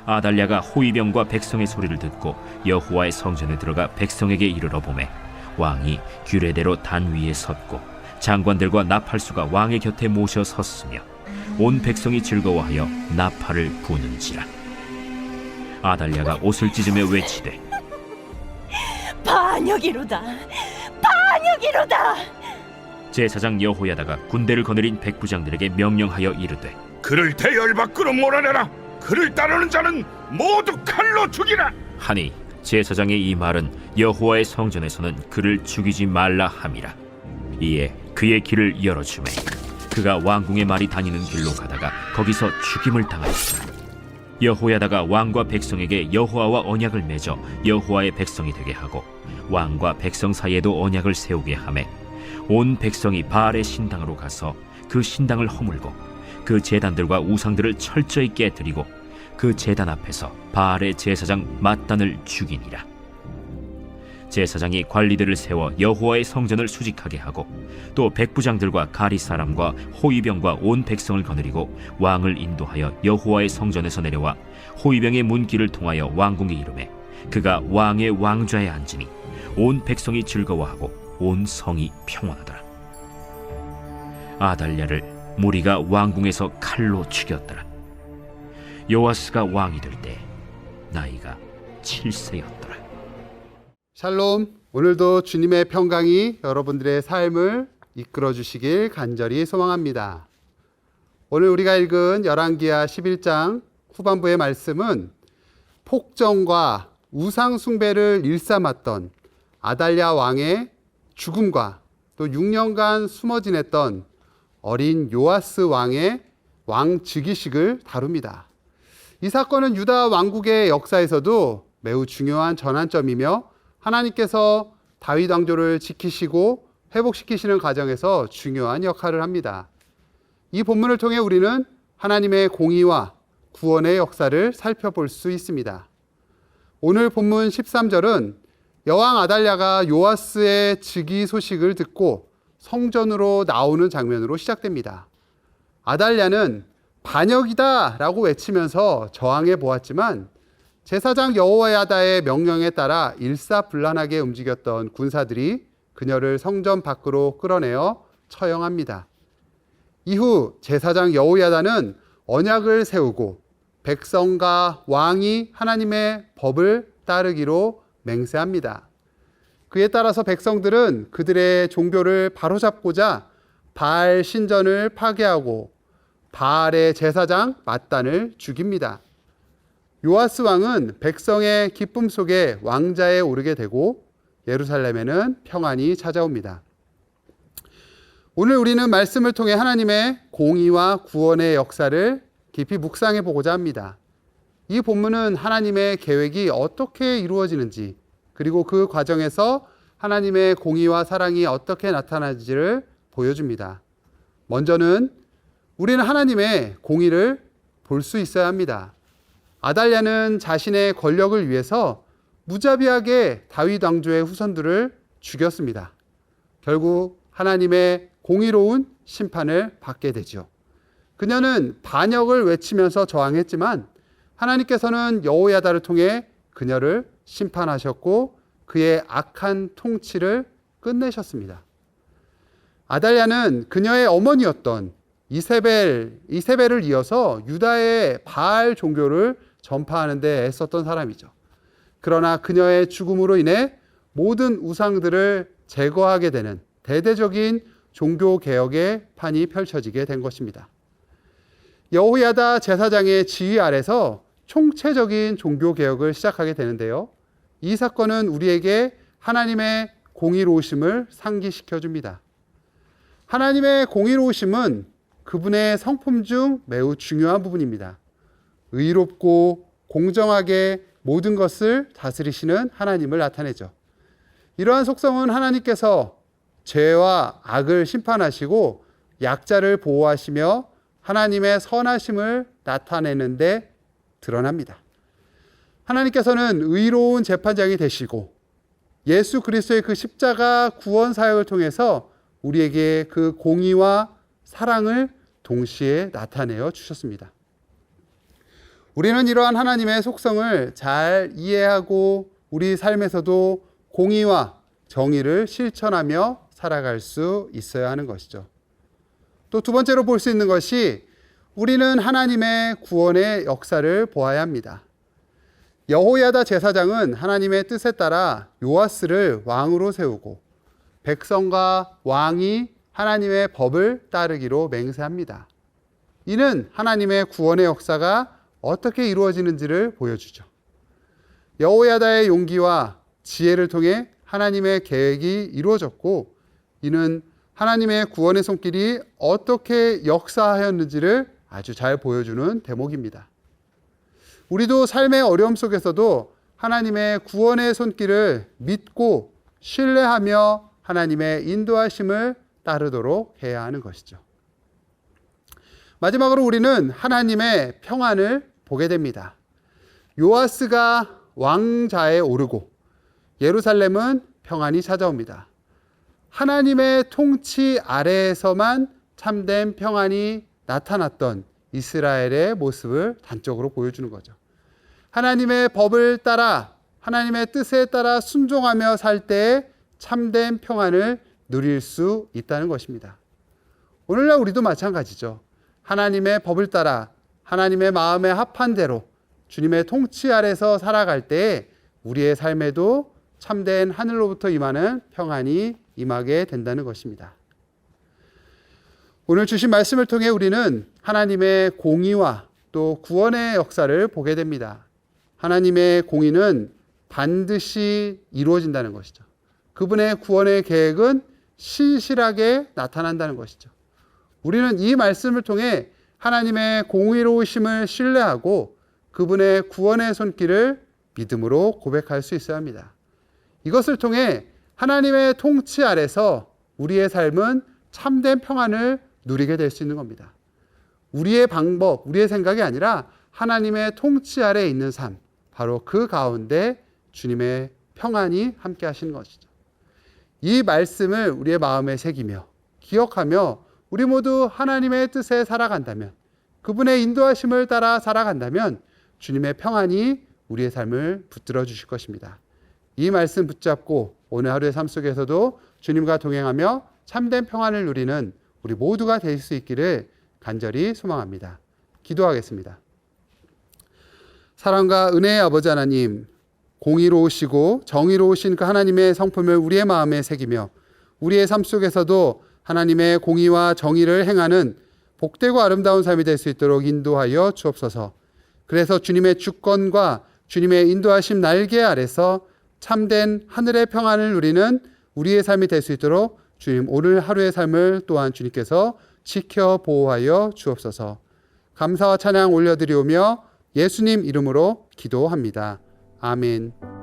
아달랴가 호위병과 백성의 소리를 듣고 여호와의 성전에 들어가 백성에게 이르러 보매 왕이 규례대로 단 위에 섰고 장관들과 나팔수가 왕의 곁에 모셔 섰으며 온 백성이 즐거워하여 나팔을 부는지라. 아달랴가 옷을 찢으며 외치되 반역이로다, 반역이로다. 제사장 여호야다가 군대를 거느린 백부장들에게 명령하여 이르되 그를 대열 밖으로 몰아내라. 그를 따르는 자는 모두 칼로 죽이라 하니 제사장의 이 말은 여호와의 성전에서는 그를 죽이지 말라 함이라. 이에 그의 길을 열어주매 그가 왕궁의 말이 다니는 길로 가다가 거기서 죽임을 당하였더라. 여호야다가 왕과 백성에게 여호와와 언약을 맺어 여호와의 백성이 되게 하고 왕과 백성 사이에도 언약을 세우게 하매 온 백성이 바알의 신당으로 가서 그 신당을 허물고 그 제단들과 우상들을 철저히 깨뜨리고 그 제단 앞에서 바알의 제사장 맏단을 죽이니라. 제사장이 관리들을 세워 여호와의 성전을 수직하게 하고 또 백부장들과 가리 사람과 호위병과 온 백성을 거느리고 왕을 인도하여 여호와의 성전에서 내려와 호위병의 문길을 통하여 왕궁에 이르매 그가 왕의 왕좌에 앉으니 온 백성이 즐거워하고 온 성이 평안하더라. 아달랴를 무리가 왕궁에서 칼로 죽였더라. 요아스가 왕이 될 때 나이가 7세였더라. 샬롬, 오늘도 주님의 평강이 여러분들의 삶을 이끌어 주시길 간절히 소망합니다. 오늘 우리가 읽은 열왕기하 11장 후반부의 말씀은 폭정과 우상 숭배를 일삼았던 아달랴 왕의 죽음과 또 6년간 숨어 지냈던 어린 요아스 왕의 왕 즉위식을 다룹니다. 이 사건은 유다 왕국의 역사에서도 매우 중요한 전환점이며 하나님께서 다윗 왕조를 지키시고 회복시키시는 과정에서 중요한 역할을 합니다. 이 본문을 통해 우리는 하나님의 공의와 구원의 역사를 살펴볼 수 있습니다. 오늘 본문 13절은 여왕 아달랴가 요아스의 즉위 소식을 듣고 성전으로 나오는 장면으로 시작됩니다. 아달랴는 반역이다 라고 외치면서 저항해 보았지만 제사장 여호야다의 명령에 따라 일사불란하게 움직였던 군사들이 그녀를 성전 밖으로 끌어내어 처형합니다. 이후 제사장 여호야다는 언약을 세우고 백성과 왕이 하나님의 법을 따르기로 맹세합니다. 그에 따라서 백성들은 그들의 종교를 바로잡고자 바알 신전을 파괴하고 바알의 제사장 맏단을 죽입니다. 요아스 왕은 백성의 기쁨 속에 왕좌에 오르게 되고 예루살렘에는 평안이 찾아옵니다. 오늘 우리는 말씀을 통해 하나님의 공의와 구원의 역사를 깊이 묵상해 보고자 합니다. 이 본문은 하나님의 계획이 어떻게 이루어지는지 그리고 그 과정에서 하나님의 공의와 사랑이 어떻게 나타나는지를 보여줍니다. 먼저는 우리는 하나님의 공의를 볼 수 있어야 합니다. 아달랴는 자신의 권력을 위해서 무자비하게 다윗 왕조의 후손들을 죽였습니다. 결국 하나님의 공의로운 심판을 받게 되죠. 그녀는 반역을 외치면서 저항했지만 하나님께서는 여호야다를 통해 그녀를 심판하셨고 그의 악한 통치를 끝내셨습니다. 아달랴는 그녀의 어머니였던 이세벨을 이어서 유다의 바알 종교를 전파하는 데 애썼던 사람이죠. 그러나 그녀의 죽음으로 인해 모든 우상들을 제거하게 되는 대대적인 종교개혁의 판이 펼쳐지게 된 것입니다. 여호야다 제사장의 지휘 아래서 총체적인 종교개혁을 시작하게 되는데요. 이 사건은 우리에게 하나님의 공의로우심을 상기시켜 줍니다. 하나님의 공의로우심은 그분의 성품 중 매우 중요한 부분입니다. 의롭고 공정하게 모든 것을 다스리시는 하나님을 나타내죠. 이러한 속성은 하나님께서 죄와 악을 심판하시고 약자를 보호하시며 하나님의 선하심을 나타내는 데 드러납니다. 하나님께서는 의로운 재판장이 되시고 예수 그리스도의 그 십자가 구원 사역을 통해서 우리에게 그 공의와 사랑을 동시에 나타내어 주셨습니다. 우리는 이러한 하나님의 속성을 잘 이해하고 우리 삶에서도 공의와 정의를 실천하며 살아갈 수 있어야 하는 것이죠. 또 두 번째로 볼 수 있는 것이 우리는 하나님의 구원의 역사를 보아야 합니다. 여호야다 제사장은 하나님의 뜻에 따라 요아스를 왕으로 세우고 백성과 왕이 하나님의 법을 따르기로 맹세합니다. 이는 하나님의 구원의 역사가 어떻게 이루어지는지를 보여주죠. 여호야다의 용기와 지혜를 통해 하나님의 계획이 이루어졌고, 이는 하나님의 구원의 손길이 어떻게 역사하였는지를 아주 잘 보여주는 대목입니다. 우리도 삶의 어려움 속에서도 하나님의 구원의 손길을 믿고 신뢰하며 하나님의 인도하심을 따르도록 해야 하는 것이죠. 마지막으로 우리는 하나님의 평안을 보게 됩니다. 요아스가 왕좌에 오르고 예루살렘은 평안이 찾아옵니다. 하나님의 통치 아래에서만 참된 평안이 나타났던 이스라엘의 모습을 단적으로 보여주는 거죠. 하나님의 법을 따라 하나님의 뜻에 따라 순종하며 살 때에 참된 평안을 누릴 수 있다는 것입니다. 오늘날 우리도 마찬가지죠. 하나님의 법을 따라 하나님의 마음에 합한 대로 주님의 통치 아래서 살아갈 때에 우리의 삶에도 참된 하늘로부터 임하는 평안이 임하게 된다는 것입니다. 오늘 주신 말씀을 통해 우리는 하나님의 공의와 또 구원의 역사를 보게 됩니다. 하나님의 공의는 반드시 이루어진다는 것이죠. 그분의 구원의 계획은 신실하게 나타난다는 것이죠. 우리는 이 말씀을 통해 하나님의 공의로우심을 신뢰하고 그분의 구원의 손길을 믿음으로 고백할 수 있어야 합니다. 이것을 통해 하나님의 통치 아래서 우리의 삶은 참된 평안을 누리게 될 수 있는 겁니다. 우리의 방법, 우리의 생각이 아니라 하나님의 통치 아래에 있는 삶, 바로 그 가운데 주님의 평안이 함께 하시는 것이죠. 이 말씀을 우리의 마음에 새기며 기억하며 우리 모두 하나님의 뜻에 살아간다면, 그분의 인도하심을 따라 살아간다면 주님의 평안이 우리의 삶을 붙들어 주실 것입니다. 이 말씀 붙잡고 오늘 하루의 삶 속에서도 주님과 동행하며 참된 평안을 누리는 우리 모두가 될 수 있기를 간절히 소망합니다. 기도하겠습니다. 사랑과 은혜의 아버지 하나님, 공의로우시고 정의로우신 그 하나님의 성품을 우리의 마음에 새기며 우리의 삶 속에서도 하나님의 공의와 정의를 행하는 복되고 아름다운 삶이 될 수 있도록 인도하여 주옵소서. 그래서 주님의 주권과 주님의 인도하심 날개 아래서 참된 하늘의 평안을 누리는 우리의 삶이 될 수 있도록 주님 오늘 하루의 삶을 또한 주님께서 지켜 보호하여 주옵소서. 감사와 찬양 올려드리오며 예수님 이름으로 기도합니다. 아멘.